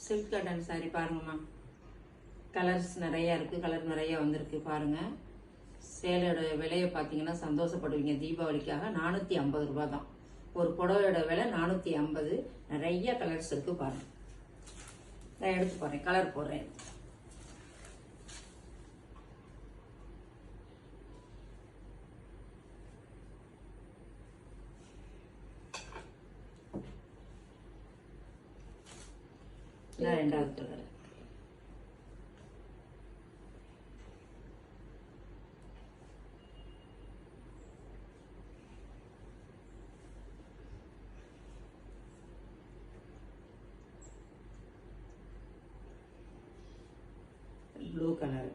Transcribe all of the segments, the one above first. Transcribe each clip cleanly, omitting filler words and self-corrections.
Silk cotton sorry பாருங்கம்மா. Colours நிறையா இருக்குது, கலர் நிறையா வந்திருக்கு பாருங்கள். சேலையோட விலையை பார்த்தீங்கன்னா சந்தோஷப்படுவீங்க. தீபாவளிக்காக 450 ரூபா தான். ஒரு புடவையோட விலை 450. நிறைய கலர்ஸ் இருக்குது பாருங்கள். நான் எடுத்து போடுறேன், கலர் போடுறேன். ரெண்டாவது கலர் ப்ளூ கலர்.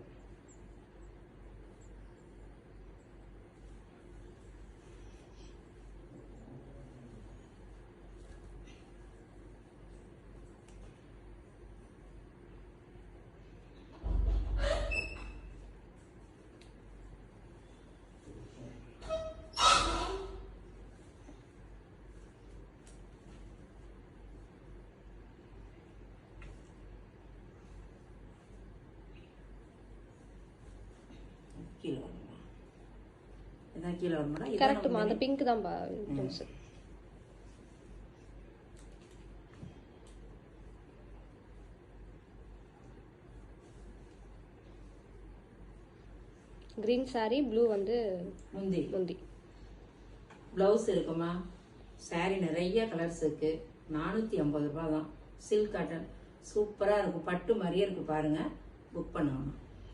கீழே வருமா? இதான் கீழே வருமா? கரெக்ட்டுமா, அந்த பிங்க் தான் கிரீன் சாரி, ப்ளூ வந்து முந்தி. பிளவுஸ் இருக்குமா? சாரி நிறைய கலர்ஸ் இருக்கு. 450 ரூபா தான். சில்க் காட்டன் சூப்பரா இருக்கும், பட்டு மாதிரியே இருக்கு பாருங்க. புக் பண்ணணும்.